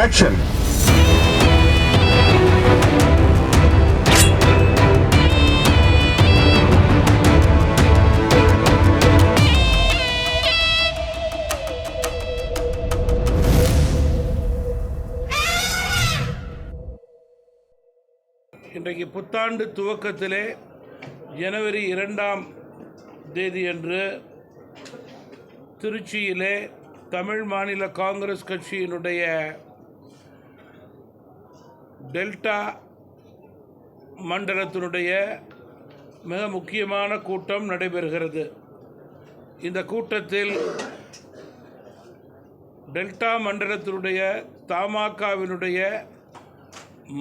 Action! இன்றைக்கு புத்தாண்டு துவக்கத்திலே ஜனவரி 2ஆம் தேதியன்று திருச்சியிலே தமிழ் மாநில காங்கிரஸ் கட்சியினுடைய டெல்டா மண்டலத்தினுடைய மிக முக்கியமான கூட்டம் நடைபெறுகிறது. இந்த கூட்டத்தில் டெல்டா மண்டலத்தினுடைய தமாகவினுடைய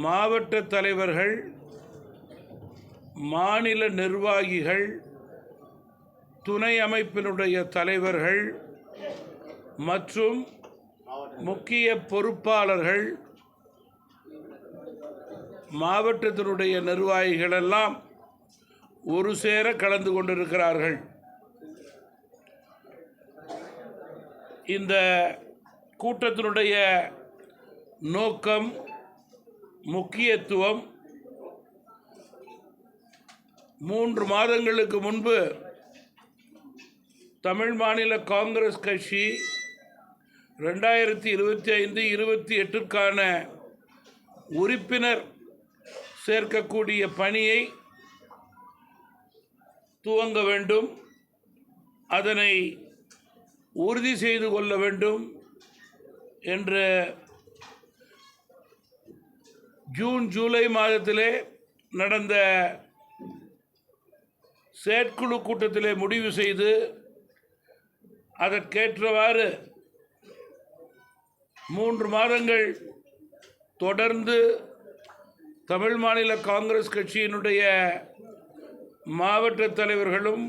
மாவட்ட தலைவர்கள், மாநில நிர்வாகிகள், துணை அமைப்பினுடைய தலைவர்கள் மற்றும் முக்கிய பொறுப்பாளர்கள், மாவட்டத்தினுடைய நிர்வாகிகள் எல்லாம் ஒரு சேர கலந்து கொண்டிருக்கிறார்கள். இந்த கூட்டத்தினுடைய நோக்கம், முக்கியத்துவம், 3 மாதங்களுக்கு முன்பு தமிழ் மாநில காங்கிரஸ் கட்சி 2025-28க்கான உறுப்பினர் சேர்க்கக்கூடிய பணியை துவங்க வேண்டும், அதனை உறுதி செய்து கொள்ள வேண்டும் என்று ஜூலை மாதத்திலே நடந்த செயற்குழு கூட்டத்திலே முடிவு செய்து அதற்கேற்றவாறு 3 மாதங்கள் தொடர்ந்து தமிழ் மாநில காங்கிரஸ் கட்சியினுடைய மாவட்ட தலைவர்களும்,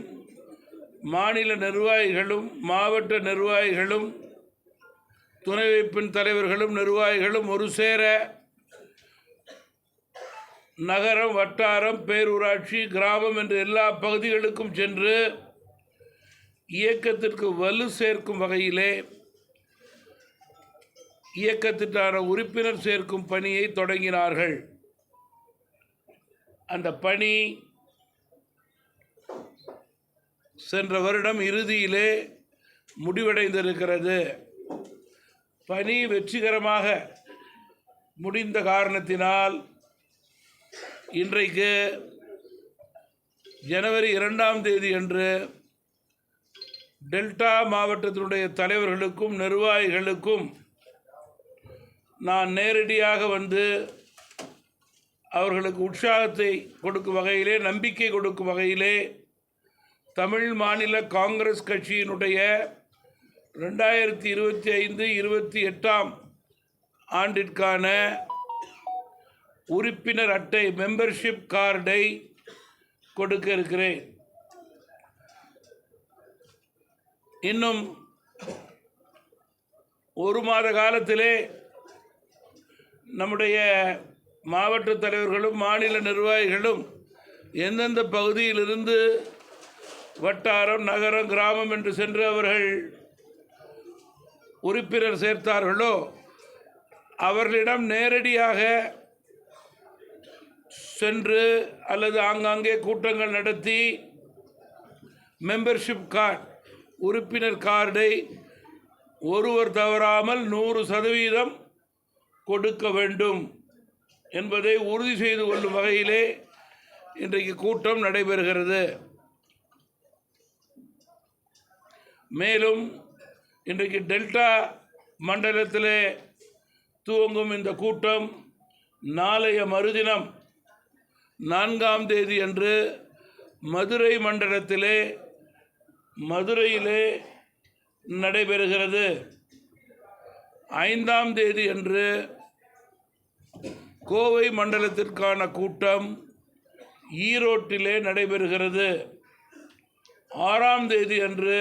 மாநில நிர்வாகிகளும், மாவட்ட நிர்வாகிகளும், துணை அமைப்பின் தலைவர்களும் நிர்வாகிகளும் ஒரு சேர நகரம், வட்டாரம், பேரூராட்சி, கிராமம் என்ற எல்லா பகுதிகளுக்கும் சென்று இயக்கத்திற்கு வலு சேர்க்கும் வகையிலே இயக்கத்திற்கான உறுப்பினர் சேர்க்கும் பணியை தொடங்கினார்கள். அந்த பணி சென்ற வருடம் இறுதியிலே முடிவடைந்திருக்கிறது. பணி வெற்றிகரமாக முடிந்த காரணத்தினால் இன்றைக்கு ஜனவரி 2ஆம் தேதி அன்று டெல்டா மாவட்டத்தினுடைய தலைவர்களுக்கும் நிர்வாகிகளுக்கும் நான் நேரடியாக வந்து அவர்களுக்கு உற்சாகத்தை கொடுக்கும் வகையிலே, நம்பிக்கை கொடுக்கும் வகையிலே தமிழ் மாநில காங்கிரஸ் கட்சியினுடைய 2025-28ஆம் ஆண்டிற்கான உறுப்பினர் அட்டை, மெம்பர்ஷிப் கார்டை கொடுக்க இருக்கிறேன். இன்னும் 1 மாத காலத்திலே நம்முடைய மாவட்ட தலைவர்களும் மாநில நிர்வாகிகளும் எந்தெந்த பகுதியிலிருந்து வட்டாரம், நகரம், கிராமம் என்று சென்று அவர்கள் உறுப்பினர் சேர்த்தார்களோ அவர்களிடம் நேரடியாக சென்று அல்லது ஆங்காங்கே கூட்டங்கள் நடத்தி மெம்பர்ஷிப் கார்டு, உறுப்பினர் கார்டை ஒருவர் தவறாமல் 100% கொடுக்க வேண்டும் என்பதை உறுதி செய்து கொள்ளும் வகையிலே இன்றைக்கு கூட்டம் நடைபெறுகிறது. மேலும் இன்றைக்கு டெல்டா மண்டலத்திலே துவங்கும் இந்த கூட்டம் நாளைய மறுதினம் 4ஆம் தேதி அன்று மதுரை மண்டலத்திலே, மதுரையிலே நடைபெறுகிறது. 5ஆம் தேதி அன்று கோவை மண்டலத்திற்கான கூட்டம் ஈரோட்டிலே நடைபெறுகிறது. 6ஆம் தேதி அன்று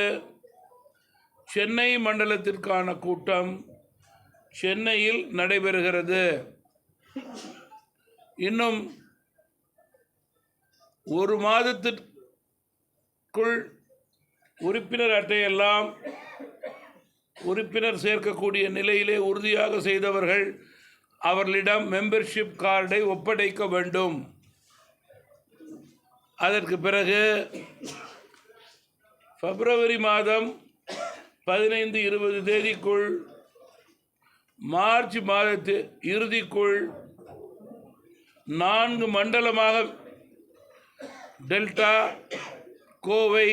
சென்னை மண்டலத்திற்கான கூட்டம் சென்னையில் நடைபெறுகிறது. இன்னும் 1 மாதத்திற்குள் உறுப்பினர் அட்டையெல்லாம் உறுப்பினர் சேர்க்கக்கூடிய நிலையிலே உறுதியாக செய்தவர்கள் அவர்களிடம் மெம்பர்ஷிப் கார்டை ஒப்படைக்க வேண்டும். அதற்கு பிறகு பிப்ரவரி மாதம் 15-20 தேதிக்குள், மார்ச் மாதத்து இறுதிக்குள் 4 மண்டலமாக டெல்டா, கோவை,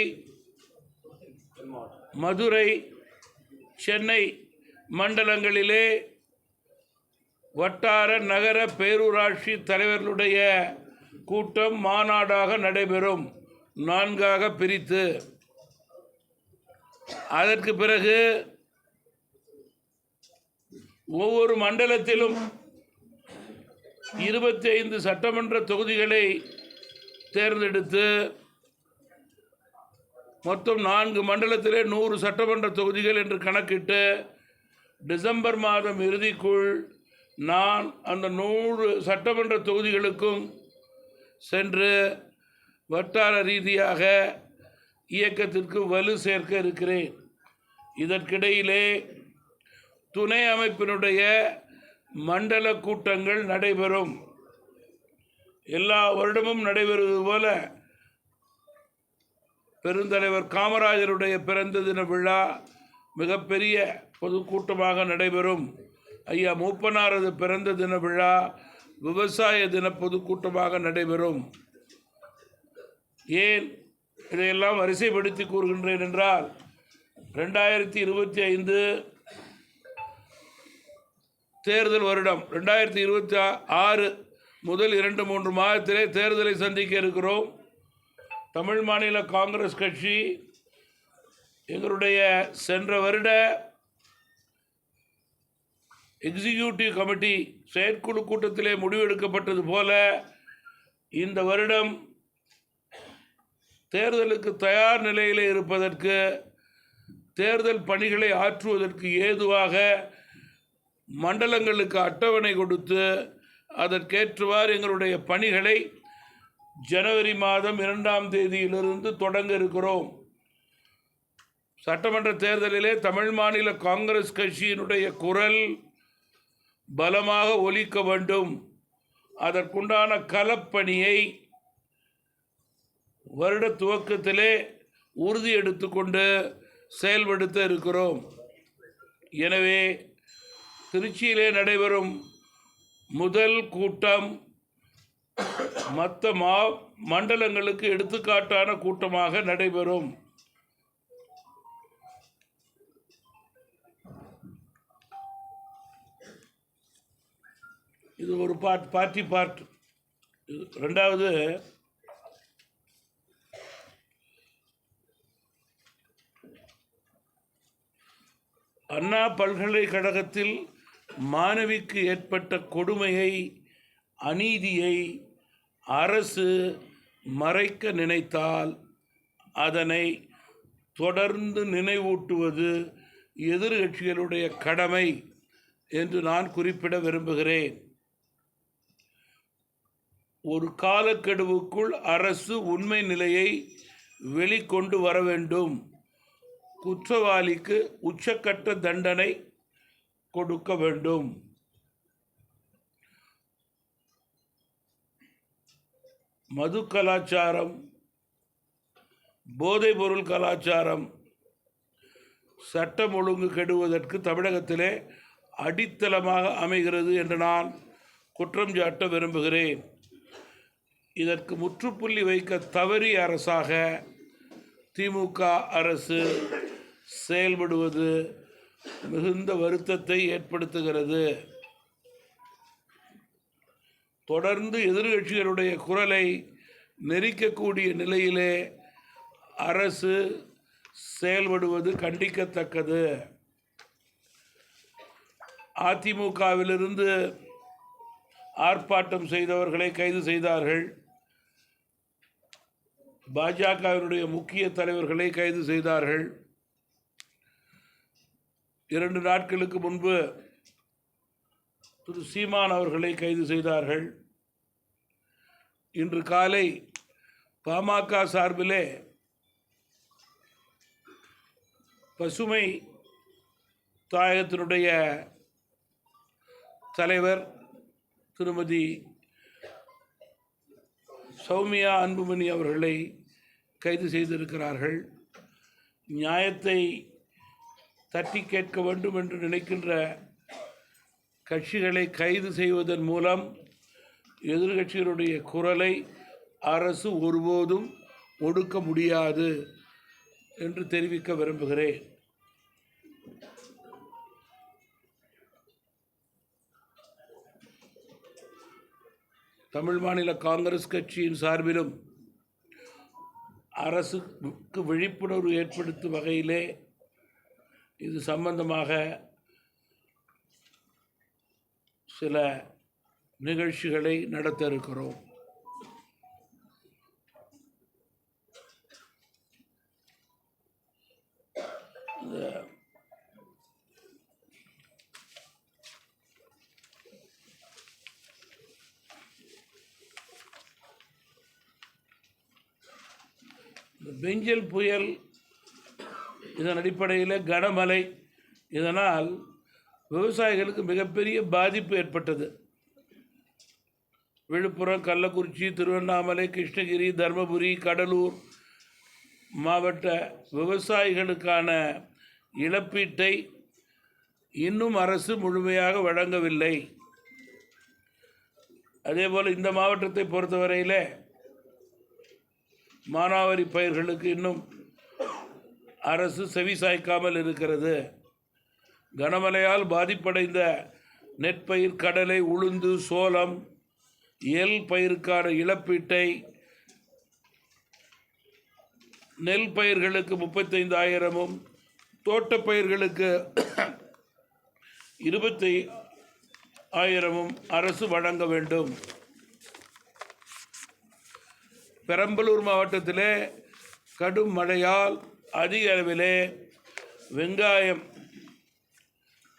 மதுரை, சென்னை மண்டலங்களிலே வட்டார நகர பேரூராட்சி தலைவர்களுடைய கூட்டம் மாநாடாக நடைபெறும், 4ஆக பிரித்து. அதற்கு பிறகு ஒவ்வொரு மண்டலத்திலும் 25 சட்டமன்ற தொகுதிகளை தேர்ந்தெடுத்து மொத்தம் 4 மண்டலத்திலே 100 சட்டமன்ற தொகுதிகள் என்று கணக்கிட்டு டிசம்பர் மாதம் இறுதிக்குள் நான் அந்த 100 சட்டமன்ற தொகுதிகளுக்கும் சென்று வட்டார ரீதியாக இயக்கத்திற்கு வலு சேர்க்க இருக்கிறேன். இதற்கிடையிலே துணை அமைப்பினுடைய மண்டல கூட்டங்கள் நடைபெறும். எல்லா வருடமும் நடைபெறுவது போல பெருந்தலைவர் காமராஜருடைய பிறந்த தின விழா மிகப்பெரிய பொதுக்கூட்டமாக நடைபெறும். ஐயா மூப்பனாரது பிறந்த தின விழா விவசாய தின பொதுக்கூட்டமாக நடைபெறும். ஏன் இதையெல்லாம் வரிசைப்படுத்தி கூறுகின்றேன் என்றால், 2025 தேர்தல் வருடம். 2026 முதல் 2-3 மாதத்திலே தேர்தலை சந்திக்க இருக்கிறோம். தமிழ் மாநில காங்கிரஸ் கட்சி எங்களுடைய சென்ற வருட எக்ஸிக்யூட்டிவ் கமிட்டி செயற்குழு கூட்டத்திலே முடிவெடுக்கப்பட்டது போல இந்த வருடம் தேர்தலுக்கு தயார் நிலையிலே இருப்பதற்கு, தேர்தல் பணிகளை ஆற்றுவதற்கு ஏதுவாக மண்டலங்களுக்கு அட்டவணை கொடுத்து அதற்கேற்றவாறு எங்களுடைய பணிகளை ஜனவரி மாதம் 2ஆம் தேதியிலிருந்து தொடங்க இருக்கிறோம். சட்டமன்ற தேர்தலிலே தமிழ் மாநில காங்கிரஸ் கட்சியினுடைய குரல் பலமாக ஒலிக்க வேண்டும். அதற்குண்டான களப்பணியை வருட துவக்கத்திலே உறுதி எடுத்துக்கொண்டு செயல்படுத்த இருக்கிறோம். எனவே திருச்சியிலே நடைபெறும் முதல் கூட்டம் மற்ற மண்டலங்களுக்கு எடுத்துக்காட்டான கூட்டமாக நடைபெறும். இது ஒரு பார்ட்டி பார்ட். ரெண்டாவது, அண்ணா பல்கலைக்கழகத்தில் மாணவிக்கு ஏற்பட்ட கொடுமையை, அநீதியை அரசு மறைக்க நினைத்தால் அதனை தொடர்ந்து நினைவூட்டுவது எதிர்கட்சிகளுடைய கடமை என்று நான் குறிப்பிட விரும்புகிறேன். ஒரு காலக்கெடுவுக்குள் அரசு உண்மை நிலையை வெளிக்கொண்டு வர வேண்டும். குற்றவாளிக்கு உச்சக்கட்ட தண்டனை கொடுக்க வேண்டும். மது கலாச்சாரம், போதைப்பொருள் கலாச்சாரம் சட்டம் ஒழுங்கு கெடுவதற்கு தமிழகத்திலே அடித்தளமாக அமைகிறது என்று நான் குற்றம் சாட்ட விரும்புகிறேன். இதற்கு முற்றுப்புள்ளி வைக்க தவறிய அரசாக திமுக அரசு செயல்படுவது மிகுந்த வருத்தத்தை ஏற்படுத்துகிறது. தொடர்ந்து எதிர்கட்சிகளுடைய குரலை நெரிக்கக்கூடிய நிலையிலே அரசு செயல்படுவது கண்டிக்கத்தக்கது. அதிமுகவிலிருந்து ஆர்ப்பாட்டம் செய்தவர்களை கைது செய்தார்கள். பாஜகவினுடைய முக்கிய தலைவர்களை கைது செய்தார்கள். 2 நாட்களுக்கு முன்பு திரு சீமான் அவர்களை கைது செய்தார்கள். இன்று காலை பாமக சார்பிலே பசுமை தாயகத்தினுடைய தலைவர் திருமதி சௌமியா அன்புமணி அவர்களை கைது செய்திருக்கிறார்கள். நியாயத்தை தட்டி கேட்க வேண்டும் என்று நினைக்கின்ற கட்சிகளை கைது செய்வதன் மூலம் எதிர்கட்சிகளுடைய குரலை அரசு ஒருபோதும் ஒடுக்க முடியாது என்று தெரிவிக்க விரும்புகிறேன். தமிழ் மாநில காங்கிரஸ் கட்சியின் சார்பிலும் அரசுக்கு விழிப்புணர்வு ஏற்படுத்தும் வகையிலே இது சம்பந்தமாக சில நிகழ்ச்சிகளை நடத்த இருக்கிறோம். பெஞ்சல் புயல் இதன் அடிப்படையில் கனமழை, இதனால் விவசாயிகளுக்கு மிகப்பெரிய பாதிப்பு ஏற்பட்டது. விழுப்புரம், கள்ளக்குறிச்சி, திருவண்ணாமலை, கிருஷ்ணகிரி, தர்மபுரி, கடலூர் மாவட்ட விவசாயிகளுக்கான இழப்பீட்டை இன்னும் அரசு முழுமையாக வழங்கவில்லை. அதேபோல் இந்த மாவட்டத்தை பொறுத்தவரையில் மானாவாரி பயிர்களுக்கு இன்னும் அரசு செவிசாய்க்காமல் இருக்கிறது. கனமழையால் பாதிப்படைந்த நெற்பயிர், கடலை, உளுந்து, சோளம், எள் பயிருக்கான இழப்பீட்டை நெல் பயிர்களுக்கு 35,000 தோட்டப்பயிர்களுக்கு 25,000 அரசு வழங்க வேண்டும். பெரம்பலூர் மாவட்டத்திலே கடும் மழையால் அதிக அளவிலே வெங்காயம்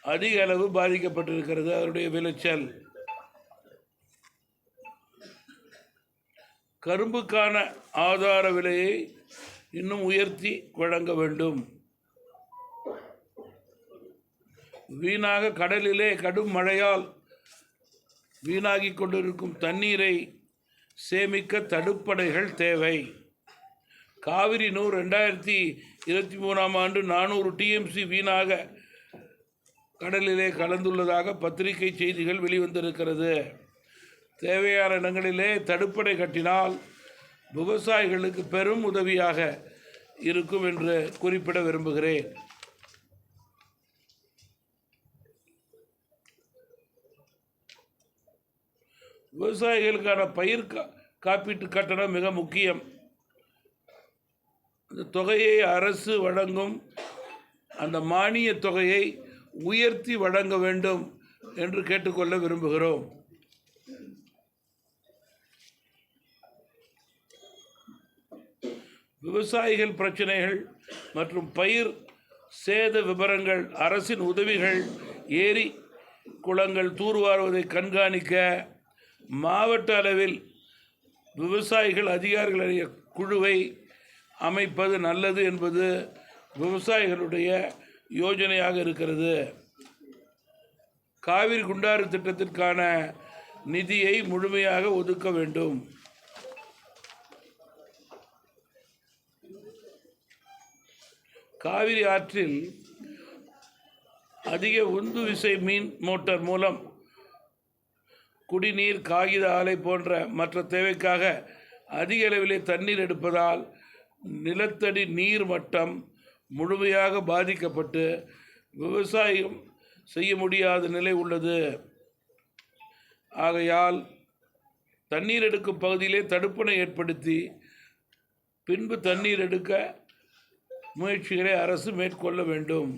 அதிக அளவு பாதிக்கப்பட்டிருக்கிறது. அதனுடைய விளைச்சல், கரும்புக்கான ஆதார விலையை இன்னும் உயர்த்தி வழங்க வேண்டும். வீணாக கடலிலே கடும் மழையால் வீணாகி கொண்டிருக்கும் தண்ணீரை சேமிக்க தடுப்பணைகள் தேவை. காவிரி நீர் 2023 ஆண்டு 400 TMC வீணாக கடலிலே கலந்துள்ளதாக பத்திரிகை செய்திகள் வெளிவந்திருக்கிறது. தேவையான இடங்களிலே தடுப்பணை கட்டினால் விவசாயிகளுக்கு பெரும் உதவியாக இருக்கும் என்று குறிப்பிட விரும்புகிறேன். விவசாயிகளுக்கான பயிர் காப்பீட்டு கட்டணம் மிக முக்கியம். அந்த தொகையை அரசு வழங்கும் அந்த மானிய தொகையை உயர்த்தி வழங்க வேண்டும் என்று கேட்டுக்கொள்ள விரும்புகிறோம். விவசாயிகள் பிரச்சனைகள் மற்றும் பயிர் சேத விவரங்கள், அரசின் உதவிகள், ஏரி குளங்கள் தூர்வாருவதை கண்காணிக்க மாவட்ட அளவில் விவசாயிகள் அதிகாரிகளுடைய குழுவை அமைப்பது நல்லது என்பது விவசாயிகளுடைய யோஜனையாக இருக்கிறது. காவிரி குண்டாறு திட்டத்திற்கான நிதியை முழுமையாக ஒதுக்க வேண்டும். காவிரி ஆற்றில் அதிக உந்து விசை மீன் மோட்டார் மூலம் குடிநீர், காகித ஆலை போன்ற மற்ற தேவைக்காக அதிக அளவிலே தண்ணீர் எடுப்பதால் நிலத்தடி நீர் மட்டம் முழுமையாக பாதிக்கப்பட்டு விவசாயம் செய்ய முடியாத நிலை உள்ளது. ஆகையால் தண்ணீர் எடுக்கும் பகுதியிலே தடுப்பணை ஏற்படுத்தி பின்பு தண்ணீர் எடுக்க முயற்சிகளை அரசு மேற்கொள்ள வேண்டும்.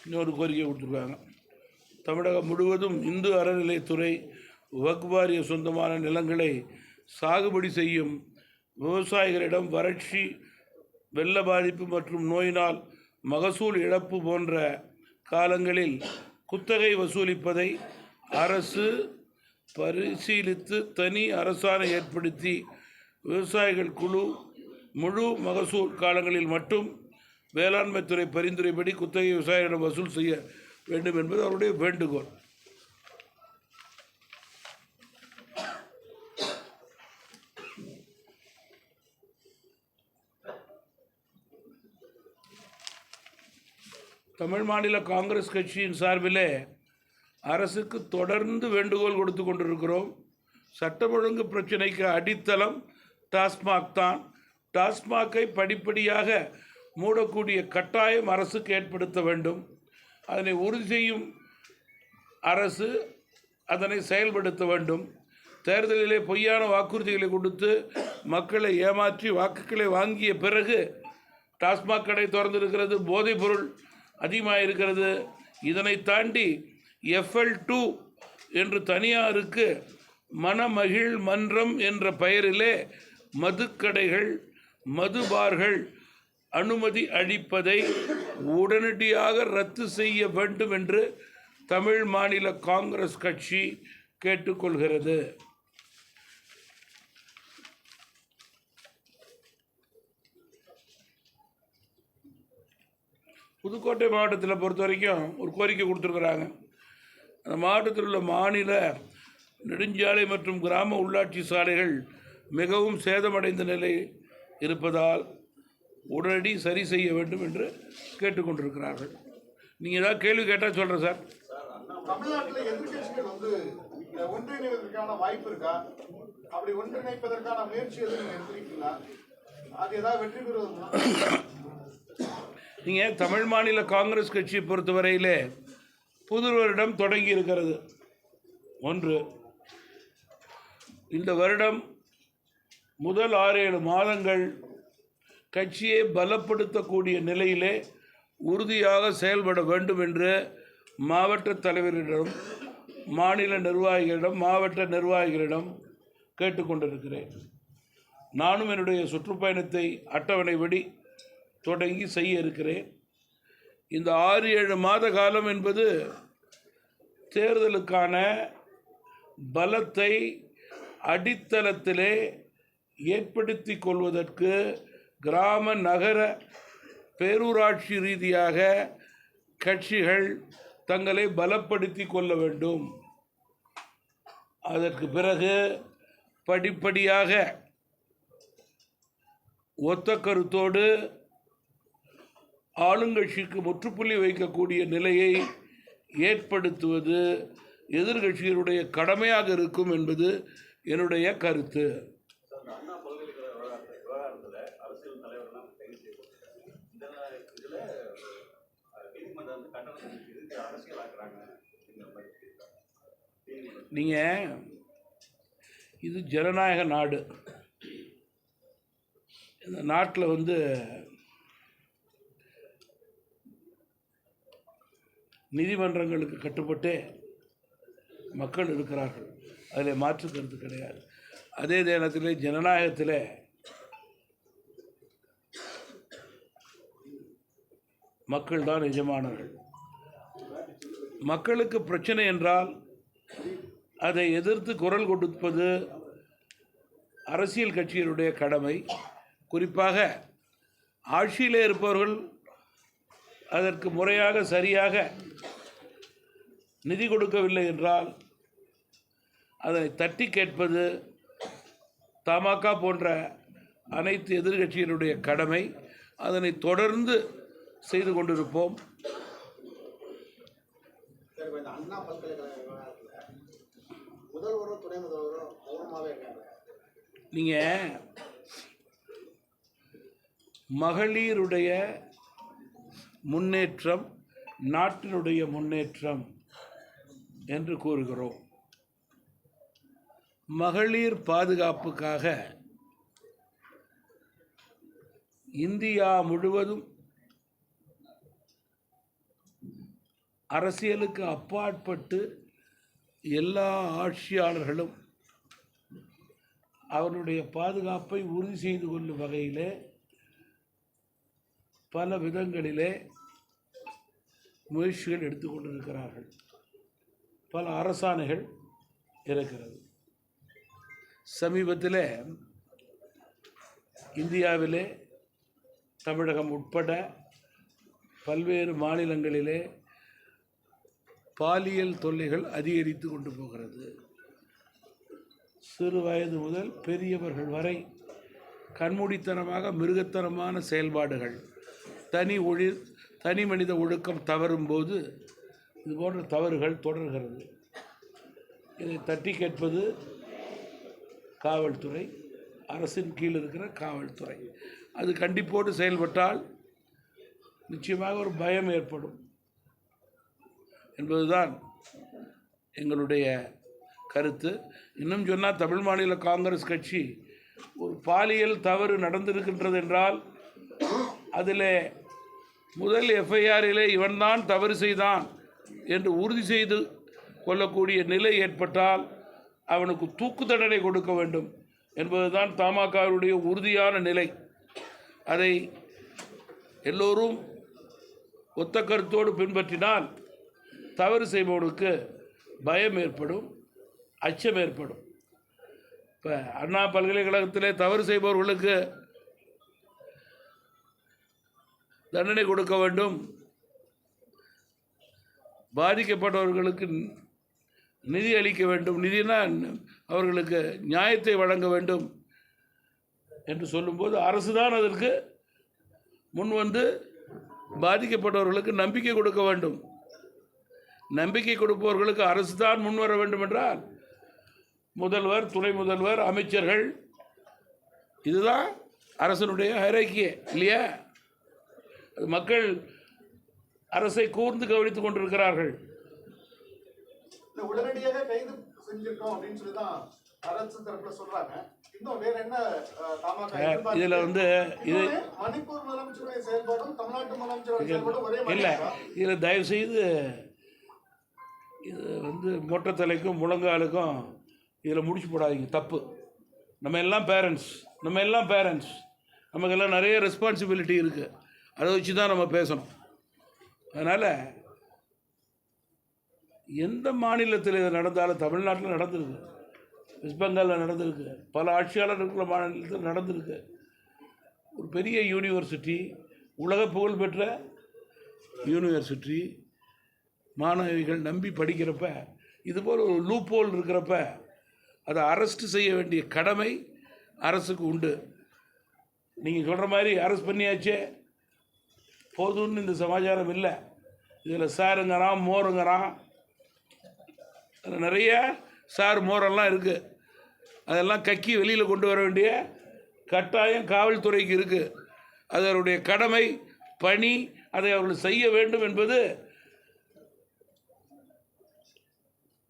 இன்னொரு கோரிக்கை கொடுத்துருக்காங்க. தமிழகம் முழுவதும் இந்து அறநிலையத்துறை வக்ஃப் வாரிய சொந்தமான நிலங்களை சாகுபடி செய்யும் விவசாயிகளிடம் வறட்சி, வெள்ள பாதிப்பு மற்றும் நோயினால் மகசூல் இழப்பு போன்ற காலங்களில் குத்தகை வசூலிப்பதை அரசு பரிசீலித்து தனி அரசாணை ஏற்படுத்தி விவசாயிகள் குழு முழு மகசூல் காலங்களில் மட்டும் வேளாண்மைத்துறை பரிந்துரைப்படி குத்தகை விவசாயிகளிடம் வசூல் செய்ய வேண்டும் என்பது அவருடைய வேண்டுகோள். தமிழ் மாநில காங்கிரஸ் கட்சியின் சார்பிலே அரசுக்கு தொடர்ந்து வேண்டுகோள் கொடுத்து கொண்டிருக்கிறோம். சட்டம் ஒழுங்கு பிரச்சனைக்கு அடித்தளம் டாஸ்மாக் தான். டாஸ்மாகை படிப்படியாக மூடக்கூடிய கட்டாயம் அரசுக்கு ஏற்படுத்த வேண்டும். அதனை உறுதி செய்யும் அரசு அதனை செயல்படுத்த வேண்டும். தேர்தலிலே பொய்யான வாக்குறுதிகளை கொடுத்து மக்களை ஏமாற்றி வாக்குகளை வாங்கிய பிறகு டாஸ்மாக் கடை திறந்திருக்கிறது, போதைப்பொருள் அதிகமாக இருக்கிறது. இதனை தாண்டி FL2 என்று தனியாருக்கு மணமகிழ் மன்றம் என்ற பெயரிலே மதுக்கடைகள் மதுபார்கள் அனுமதி அளிப்பதை உடனடியாக ரத்து செய்ய வேண்டும் என்று தமிழ் மாநில காங்கிரஸ் கட்சி கேட்டுக்கொள்கிறது. புதுக்கோட்டை மாவட்டத்தில் பொறுத்த வரைக்கும் ஒரு கோரிக்கை கொடுத்துருக்குறாங்க. அந்த மாவட்டத்தில் உள்ள மாநில நெடுஞ்சாலை மற்றும் கிராம உள்ளாட்சி சாலைகள் மிகவும் சேதமடைந்த நிலை இருப்பதால் உடனடி சரி செய்ய வேண்டும் என்று கேட்டுக்கொண்டிருக்கிறார்கள். நீங்கள் ஏதாவது கேள்வி கேட்டால் சொல்கிறேன் சார். தமிழ்நாட்டில் எதிர்கட்சிகள் ஒன்றிணைவதற்கான வாய்ப்பு இருக்கா? அப்படி ஒன்றிணைப்பதற்கான முயற்சி எதுவும் எடுத்திருக்கீங்களா? அது ஏதாவது வெற்றி பெறுவதுனா? நீங்கள் தமிழ் மாநில காங்கிரஸ் கட்சியை பொறுத்தவரையிலே புது வருடம் தொடங்கி இருக்கிறது. ஒன்று, இந்த வருடம் முதல் 6-7 மாதங்கள் கட்சியை பலப்படுத்தக்கூடிய நிலையிலே உறுதியாக செயல்பட வேண்டும் என்று மாவட்ட தலைவரிடம், மாநில நிர்வாகிகளிடம், மாவட்ட நிர்வாகிகளிடம் கேட்டுக்கொண்டிருக்கிறேன். நானும் என்னுடைய சுற்றுப்பயணத்தை அட்டவணைப்படி தொடங்கி செய்ய இருக்கிறேன். இந்த 6-7 மாத காலம் என்பது தேர்தலுக்கான பலத்தை அடித்தளத்திலே ஏற்படுத்தி கொள்வதற்கு கிராம நகர பேரூராட்சி ரீதியாக கட்சிகள் தங்களை பலப்படுத்தி கொள்ள வேண்டும். அதற்கு பிறகு படிப்படியாக ஒத்த கருத்தோடு ஆளுங்கட்சிக்கு முற்றுப்புள்ளி வைக்கக்கூடிய நிலையை ஏற்படுத்துவது எதிர்கட்சிகளுடைய கடமையாக இருக்கும் என்பது என்னுடைய கருத்து. நீங்கள் இது ஜனநாயக நாடு. இந்த நாட்டில் நீதிமன்றங்களுக்கு கட்டுப்பட்டு மக்கள் இருக்கிறார்கள். அதில் மாற்று கருத்து கிடையாது. அதே நேரத்தில் ஜனநாயகத்தில் மக்கள் தான் எஜமானர்கள். மக்களுக்கு பிரச்சனை என்றால் அதை எதிர்த்து குரல் கொடுப்பது அரசியல் கட்சிகளுடைய கடமை. குறிப்பாக ஆட்சியில் இருப்பவர்கள் அதற்கு முறையாக சரியாக நிதி கொடுக்கவில்லை என்றால் அதனை தட்டி கேட்பது தமாக போன்ற அனைத்து எதிர்கட்சிகளுடைய கடமை. அதனை தொடர்ந்து செய்து கொண்டிருப்போம். அண்ணா பல்கலைக்கழக விவகாரத்தில் முதல்வரும் துணை முதல்வரும் மௌனமாகவே இருக்காங்க. நீங்கள் மகளிருடைய முன்னேற்றம் நாட்டினுடைய முன்னேற்றம் என்று கூறுகிறோம். மகளிர் பாதுகாப்புக்காக இந்தியா முழுவதும் அரசியலுக்கு அப்பாற்பட்டு எல்லா ஆட்சியாளர்களும் அவருடைய பாதுகாப்பை உறுதி செய்து கொள்ளும் வகையிலே பல விதங்களிலே முயற்சிகள் எடுத்துக்கொண்டு இருக்கிறார்கள். பல அரசாணைகள் இருக்கிறது. சமீபத்தில் இந்தியாவிலே தமிழகம் உட்பட பல்வேறு மாநிலங்களிலே பாலியல் தொல்லைகள் அதிகரித்து கொண்டு போகிறது. சிறு வயது முதல் பெரியவர்கள் வரை கண்மூடித்தனமாக மிருகத்தனமான செயல்பாடுகள், தனி மனித ஒழுக்கம் தவறும் போது இது போன்ற தவறுகள் தொடர்கிறது. இதை தட்டி கேட்பது காவல்துறை, அரசின் கீழ் இருக்கிற காவல்துறை. அது கண்டிப்போடு செயல்பட்டால் நிச்சயமாக ஒரு பயம் ஏற்படும் என்பதுதான் எங்களுடைய கருத்து. இன்னும் சொன்னால் தமிழ் மாநில காங்கிரஸ் கட்சி ஒரு பாலியல் தவறு நடந்திருக்கின்றது என்றால் அதில் முதல் எஃப்ஐஆரிலே இவன்தான் தவறு செய்தான் என்று உறுதி செய்து கொள்ளக்கூடிய நிலை ஏற்பட்டால் அவனுக்கு தூக்கு தண்டனை கொடுக்க வேண்டும் என்பதுதான் தமாகவுடைய உறுதியான நிலை. அதை எல்லோரும் ஒத்த கருத்தோடு பின்பற்றினால் தவறு செய்பவனுக்கு பயம் ஏற்படும், அச்சம் ஏற்படும். இப்போ அண்ணா பல்கலைக்கழகத்திலே தவறு செய்பவர்களுக்கு தண்டனை கொடுக்க வேண்டும், பாதிக்கப்பட்டவர்களுக்கு நிதி அளிக்க வேண்டும், நிதினா அவர்களுக்கு நியாயத்தை வழங்க வேண்டும் என்று சொல்லும்போது அரசு தான் அதற்கு முன் வந்து பாதிக்கப்பட்டவர்களுக்கு நம்பிக்கை கொடுக்க வேண்டும். நம்பிக்கை கொடுப்பவர்களுக்கு அரசு தான் முன்வர வேண்டும் என்றால் முதல்வர், துணை முதல்வர், அமைச்சர்கள், இதுதான் அரசனுடைய ஹைரார்க்கி இல்லையா? அது மக்கள் அரசை கூர்ந்து கவனித்துக் கொண்டிருக்கிறார்கள். உடனடியாக கைது செஞ்சிருக்கோம் அப்படின்னு சொல்லி தான் அரசு தரப்புல சொல்றாங்க. இன்னும் வேற என்ன இதுல வந்து இது மணிப்பூர் முதலமைச்சருடைய செயல்பாடும் தமிழ்நாட்டு முதலமைச்சருடைய செயல்பாடும் ஒரே இல்லை. இதில் தயவு செய்து இது வந்து மொட்டத்தலைக்கும் முழங்காலுக்கும் இதில் முடிச்சு போடாதீங்க, தப்பு. நம்ம எல்லாம் பேரண்ட்ஸ், நமக்கெல்லாம் நிறைய ரெஸ்பான்சிபிலிட்டி இருக்குது. அதை வச்சு தான் நம்ம பேசணும். அதனால் எந்த மாநிலத்தில் இது நடந்தாலும், தமிழ்நாட்டில் நடந்திருக்கு, வெஸ்ட் பெங்காலில் நடந்திருக்கு, பல ஆட்சியாளர் இருக்கிற மாநிலத்தில் நடந்திருக்கு. ஒரு பெரிய யூனிவர்சிட்டி, உலக புகழ்பெற்ற யூனிவர்சிட்டி, மாணவிகள் நம்பி படிக்கிறப்ப இதுபோல் ஒரு லூப் ஹோல் இருக்கிறப்ப அதை அரெஸ்ட் செய்ய வேண்டிய கடமை அரசுக்கு உண்டு. நீங்கள் சொல்கிற மாதிரி அரெஸ்ட் பண்ணியாச்சே போதும்னு இந்த சமாச்சாரம் இல்லை. இதில் சாருங்கிறான், மோருங்கிறான், அதில் நிறைய சார் மோரெல்லாம் இருக்குது. அதெல்லாம் கக்கி வெளியில் கொண்டு வர வேண்டிய கட்டாயம் காவல்துறைக்கு இருக்குது. அதனுடைய கடமை, பணி, அதை அவர்கள் செய்ய வேண்டும் என்பது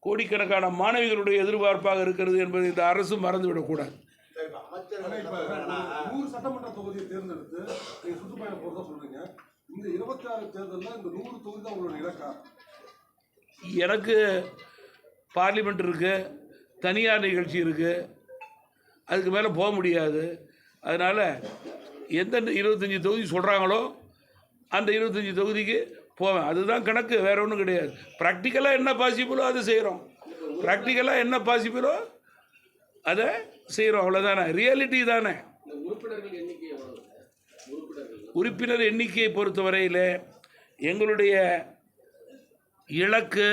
கோடிக்கணக்கான மாணவிகளுடைய எதிர்பார்ப்பாக இருக்கிறது என்பதை இந்த அரசு மறந்துவிடக்கூடாது. சட்டமன்ற தொகுதியை தேர்ந்தெடுத்து நீங்க சுற்றுப்பயணம் போறதா சொல்றீங்க. இந்த 26 தேர்தலில் இந்த 100 தொகுதி தான் உங்களோட இலக்கா? எனக்கு பார்லிமெண்ட் இருக்குது, தனியார் நிகழ்ச்சி இருக்குது, அதுக்கு மேலே போக முடியாது. அதனால் எந்த 25 தொகுதி சொல்கிறாங்களோ அந்த 25 தொகுதிக்கு போவேன். அதுதான் கணக்கு, வேறு ஒன்றும் கிடையாது. ப்ராக்டிக்கலாக என்ன பாசிபிளோ அதை செய்கிறோம், அதை செய்கிறோம், அவ்வளோதானே. ரியாலிட்டி தானே. உறுப்பினர் எண்ணிக்கையை பொறுத்தவரையில் எங்களுடைய இலக்கு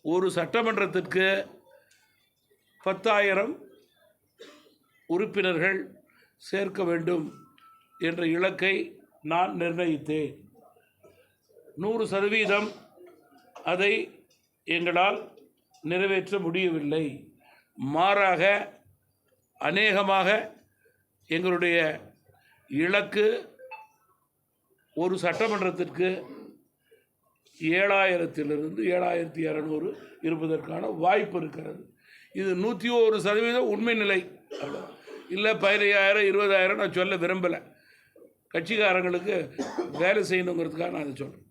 ஒரு சட்டமன்றத்திற்கு 10,000 உறுப்பினர்கள் சேர்க்க வேண்டும் என்ற இலக்கை நான் நிர்ணயித்தேன். 100% அதை எங்களால் நிறைவேற்ற முடியவில்லை. மாறாக அநேகமாக எங்களுடைய இலக்கு ஒரு சட்டமன்றத்திற்கு 7,000 - 7,200 இருப்பதற்கான வாய்ப்பு இருக்கிறது. இது 101% உண்மை நிலை. இல்லை 15,000 20,000 நான் சொல்ல விரும்பலை. கட்சிக்காரங்களுக்கு வேலை செய்யணுங்கிறதுக்காக நான் அதை சொல்கிறேன்.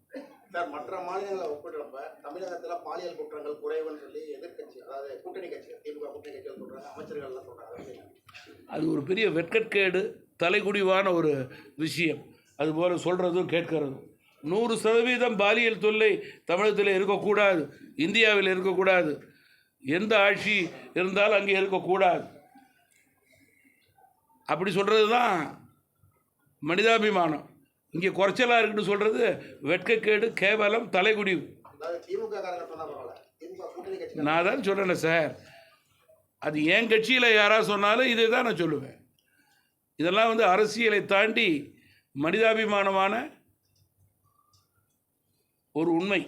சார், மற்ற மாநிலங்களை ஒப்பிடுறப்ப தமிழகத்தில் பாலியல் குற்றங்கள் குறைவுன்னு சொல்லி எதிர்கட்சி, அதாவது கூட்டணி கட்சிகள், திமுக கூட்டணி கட்சிகள் சொல்கிறாங்க, அமைச்சர்கள்லாம் சொல்கிறாங்க. அது ஒரு பெரிய வெட்கக்கேடு, தலைகுடிவான ஒரு விஷயம். அதுபோல் சொல்கிறதும் கேட்கறதும் 100% பாலியல் தொல்லை தமிழகத்தில் இருக்கக்கூடாது, இந்தியாவில் இருக்கக்கூடாது. எந்த ஆட்சி இருந்தாலும் அங்கே இருக்கக்கூடாது. அப்படி சொல்கிறது தான் மனிதாபிமானம். இங்கே குறைச்சலாக இருக்குன்னு சொல்கிறது வெட்கக்கேடு, கேவலம், தலைகுடிவு. அதாவது திமுக காரங்க சொன்னா பரவாயில்ல, திமுக கூட்டணி கட்சி நான் தான் சொல்கிறேன் சார், அது என் கட்சியில் யாராவது சொன்னாலும் இதை தான் நான் சொல்லுவேன். இதெல்லாம் வந்து அரசியலை தாண்டி மனிதாபிமானமான ஒரு உண்மை.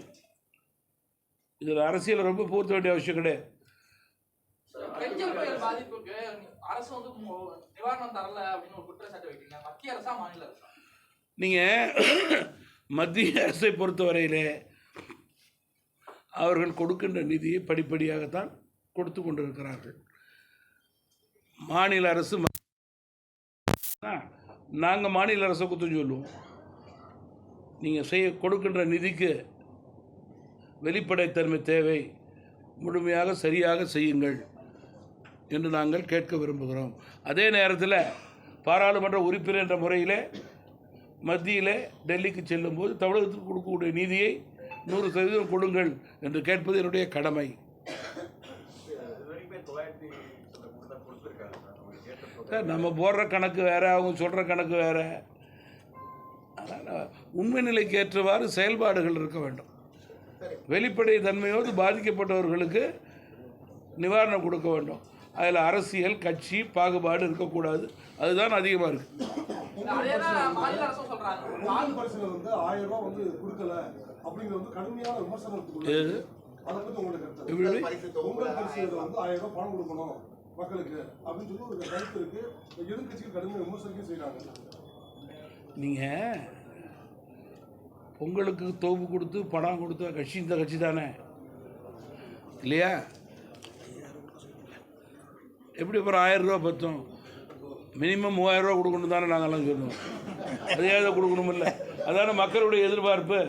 இதில் அரசியலை ரொம்ப பூர்த்த வேண்டிய அவசியம் கிடையாது. கெஞ்சல் புயல் பாதிப்புக்கு அரசு வந்து நிவாரணம் தரல அப்படின்னு ஒரு குற்றச்சாட்டு வைக்கிறீங்க. மத்திய அரசா மாநில அரசா? நீங்கள் மத்திய அரசை பொறுத்தவரையிலே அவர்கள் கொடுக்கின்ற நிதியை படிப்படியாகத்தான் கொடுத்து கொண்டிருக்கிறார்கள். மாநில அரசு நாங்கள் மாநில அரசை குற்றம் சொல்லுவோம். நீங்கள் கொடுக்கின்ற நிதிக்கு வெளிப்படைத்தன்மை தேவை, முழுமையாக சரியாக செய்யுங்கள் என்று நாங்கள் கேட்க விரும்புகிறோம். அதே நேரத்தில் பாராளுமன்ற உறுப்பினர் என்ற முறையிலே மத்தியில் டெல்லிக்கு செல்லும்போது தமிழகத்துக்கு கொடுக்கக்கூடிய நிதியை 100% கொடுங்கள் என்று கேட்பது என்னுடைய கடமை. நம்ம போடுற கணக்கு வேறு, அவங்க சொல்கிற கணக்கு வேறு. அதனால் உண்மை நிலைக்கு ஏற்றவாறு செயல்பாடுகள் இருக்க வேண்டும். வெளிப்படை தன்மையோடு பாதிக்கப்பட்டவர்களுக்கு நிவாரணம் கொடுக்க வேண்டும். அதில் அரசியல் கட்சி பாகுபாடு இருக்கக்கூடாது. அதுதான் அதிகமாக இருக்குது. அதேதான் மாநில அரசும் சொல்றாங்க. பொங்கல் பரிசுல வந்து 1000 ரூபாய் வந்து கொடுக்கல அப்படிங்கிறது வந்து கடுமையான விமர்சனம் இருக்குது. அதை பத்தி உங்களுக்கு கருத்து? எப்படி பொங்கல் பரிசுல வந்து 1000 ரூபாய் பணம் கொடுக்கணும் மக்களுக்கு அப்படின்னு சொல்லி ஒரு கருத்து இருக்கு. எதிர்கட்சிகள் கடுமையாக விமர்சனம் செய்யறாங்க. நீங்கள் பொங்கலுக்கு தோப்பு கொடுத்து பணம் கொடுத்த கட்சி இந்த கட்சி தானே இல்லையா? எப்படி அப்புறம் 1000 ரூபா பத்தும்? மினிமம் 3000 ரூபா கொடுக்கணும் தானே நாங்கள்லாம் சொல்லுவோம். அதையாவது கொடுக்கணும் இல்லை? அதான மக்களுடைய எதிர்பார்ப்பு.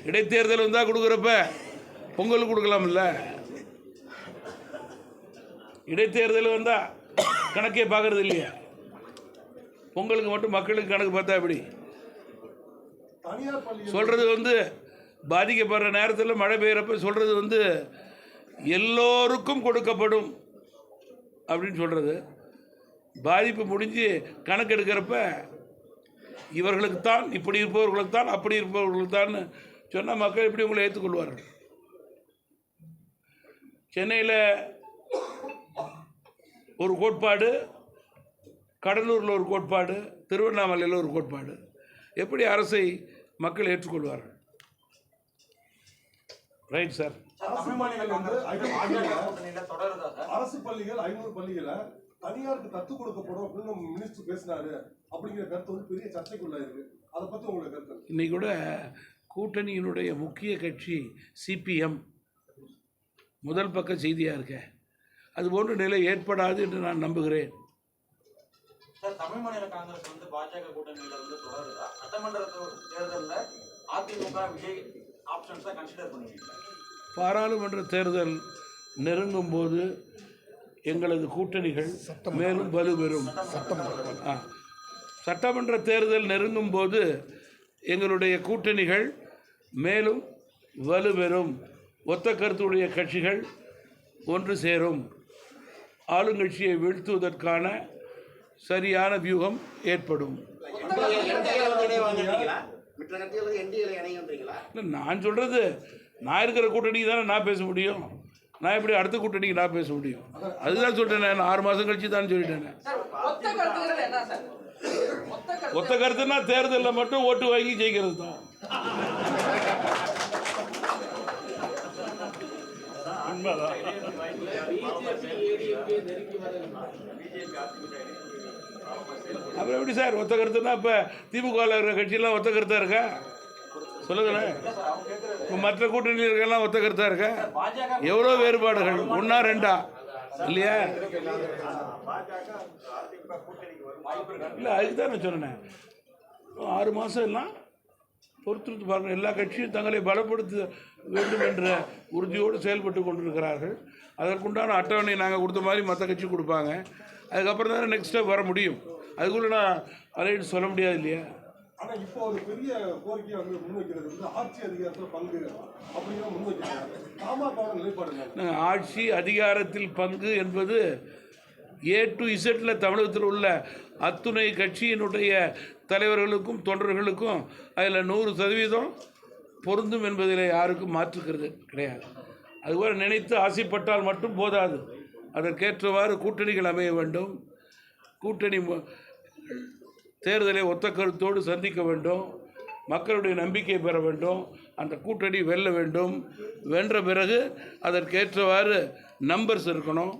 இடைத்தேர்தல் வந்தால் கொடுக்குறப்ப பொங்கலுக்கு கொடுக்கலாம்ல. இடைத்தேர்தல் வந்தால் கணக்கே பார்க்கறது இல்லையா? பொங்கலுக்கு மட்டும் மக்களுக்கு கணக்கு பார்த்தா எப்படி? தனியார் பள்ளி சொல்கிறது வந்து பாதிக்கப்படுற நேரத்தில் மழை பெய்கிறப்ப சொல்கிறது வந்து எல்லோருக்கும் கொடுக்கப்படும் அப்படின்னு சொல்கிறது. பாதிப்பு முடிஞ்சு கணக்கெடுக்கிறப்ப இவர்களுக்கு தான், இப்படி இருப்பவர்களுக்கு தான், அப்படி இருப்பவர்களுக்கு தான் சொன்னால் மக்கள் எப்படி உங்களை ஏற்றுக்கொள்வார்கள்? சென்னையில் ஒரு கோட்பாடு, கடலூரில் ஒரு கோட்பாடு, திருவண்ணாமலையில் ஒரு கோட்பாடு. எப்படி அரசை மக்கள் ஏற்றுக்கொள்வார்கள்? Right sir. அரசு பள்ளிகள் வந்து அரசு பள்ளிகள் 500 பள்ளிகளை தனியாருக்கு தத்து கொடுக்கப்படும் அப்படின்னு மினிஸ்டர் பேசினாரு அப்படிங்கிற கருத்து வந்து பெரிய சர்ச்சைக்குள்ள இருக்கு. அதை பத்தி உங்களுக்கு கருத்து? இன்னைக்கு கூட கூட்டணியினுடைய முக்கிய கட்சி சிபிஎம் முதல் பக்க செய்தியாக இருக்க, அதுபோன்ற நிலை ஏற்படாது என்று நான் நம்புகிறேன். சார், தமிழ் மாநில காங்கிரஸ் வந்து பாஜக கூட்டணியில வந்து தொடருதா? சட்டமன்ற தேர்தலில் அதிமுக விஜய் ஆப்ஷன்ஸை கன்சிடர் பண்ணுவீங்களா? பாராளுமன்ற தேர்தல் நெருங்கும் போது எங்களது கூட்டணிகள் மேலும் வலுப்பெறும். சட்டமன்ற தேர்தல் நெருங்கும் போது எங்களுடைய கூட்டணிகள் மேலும் வலுப்பெறும். ஒத்த கருத்துடைய கட்சிகள் ஒன்று சேரும். ஆளுங்கட்சியை வீழ்த்துவதற்கான சரியான வியூகம் ஏற்படும். இல்லை, நான் சொல்கிறது, நான் இருக்கிற கூட்டணிக்கு தானே நான் பேச முடியும். நான் எப்படி அடுத்த கூட்டணிக்கு நான் பேச முடியும்? அதுதான் சொல்லிட்டேன். நான் 6 மாதம் கழிச்சு தான் சொல்லிட்டேன். ஒத்த கருத்துன்னா தேர்தலில் மட்டும் ஓட்டு வாங்கி ஜெயிக்கிறது தான். அப்புறம் எப்படி சார் ஒத்த கருத்துன்னா? இப்போ திமுகவில் இருக்கிற கட்சியெல்லாம் ஒத்த கருத்தாக இருக்கா? சொல்லுங்களேன். இப்போ மற்ற கூட்டணியில் இருக்கலாம் ஒத்த கருத்தாக இருக்கா? எவ்வளோ வேறுபாடுகள், 1 2 இல்லையா? இல்லை, அதுக்கு தான் நான் சொன்னேன். 6 மாதம் எல்லாம் பொறுத்திருந்து பாருங்கள். எல்லா கட்சியும் தங்களை பலப்படுத்த வேண்டும் என்ற உறுதியோடு செயல்பட்டு கொண்டிருக்கிறார்கள். அதற்குண்டான அட்டவணை நாங்கள் கொடுத்த மாதிரி மற்ற கட்சி கொடுப்பாங்க. அதுக்கப்புறம் தானே நெக்ஸ்ட் ஸ்டெப் வர முடியும். அதுக்குள்ளே நான் அலைன்னு சொல்ல முடியாது இல்லையா? ஆனா இப்போ ஒரு பெரிய கோரிக்கையை வந்து முன்வைக்கிறது வந்து ஆட்சி அதிகாரத்துல பங்கு அப்படிங்கிற முன்வைக்கிறாங்க. பாமகவோட நிலைப்பாடு என்ன? ஆட்சி அதிகாரத்தில் பங்கு என்பது A to Z தமிழகத்தில் உள்ள அத்துணை கட்சியினுடைய தலைவர்களுக்கும் தொண்டர்களுக்கும் அதில் 100% பொருந்தும் என்பதில் யாருக்கும் மாற்றுக்கிறது கிடையாது. அதுபோல் நினைத்து ஆசைப்பட்டால் மட்டும் போதாது, அதற்கேற்றவாறு கூட்டணிகள் அமைய வேண்டும். கூட்டணி தேர்தலை ஒத்த கருத்தோடு சந்திக்க வேண்டும், மக்களுடைய நம்பிக்கை பெற வேண்டும், அந்த கூட்டணி வெல்ல வேண்டும். வென்ற பிறகு அதற்கேற்றவாறு நம்பர்ஸ் இருக்கணும்.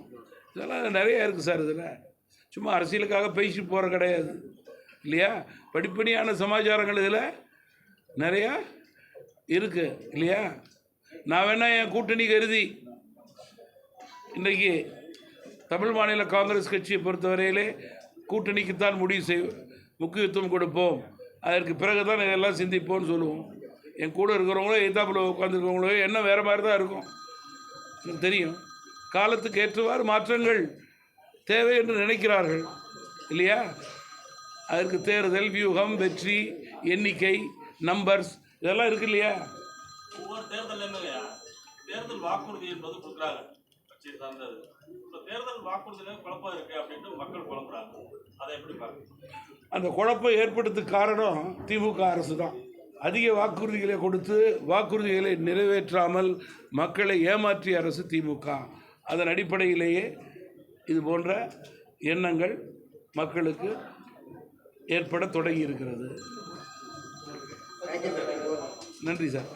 இதெல்லாம் நிறைய இருக்குது சார். இதில் சும்மா அரசியலுக்காக பேசி போகிற கிடையாது இல்லையா? படிப்படியான சமாச்சாரங்கள் இதில் நிறையா இருக்குது இல்லையா? நான் வேணா என் கூட்டணி கருதி இன்றைக்கி தமிழ் மாநில காங்கிரஸ் கட்சியை பொறுத்தவரையிலே கூட்டணிக்குத்தான் முக்கியத்துவம் கொடுப்போம், அதற்கு பிறகு தான் இதெல்லாம் சிந்திப்போம்னு சொல்லுவோம். என் கூட இருக்கிறவங்களோ எதிர்த்தாப்புல உட்காந்துருக்கவங்களோ என்ன வேறு மாதிரி தான் இருக்கும், எனக்கு தெரியும். காலத்துக்கு ஏற்றவாறு மாற்றங்கள் தேவை என்று நினைக்கிறார்கள் இல்லையா? அதற்கு தேர்தல் வியூகம், வெற்றி, எண்ணிக்கை, நம்பர்ஸ் இதெல்லாம் இருக்கு இல்லையா? ஒவ்வொரு தேர்தலுமே தேர்தல் வாக்குறுதி என்பது கொடுக்குறாங்க கட்சியை சார்ந்தது. இப்போ தேர்தல் வாக்குறுதியில குழப்பம் இருக்கு அப்படின்ட்டு மக்கள் குழம்புறாங்க. அதை எப்படி பார்க்குறீங்க? அந்த குழப்பம் ஏற்படுத்த காரணம் திமுக அரசு தான். அதிக வாக்குறுதிகளை கொடுத்து வாக்குறுதிகளை நிறைவேற்றாமல் மக்களை ஏமாற்றிய அரசு திமுக. அதன் அடிப்படையிலேயே இது போன்ற எண்ணங்கள் மக்களுக்கு ஏற்பட தொடங்கி இருக்கிறது. நன்றி சார்.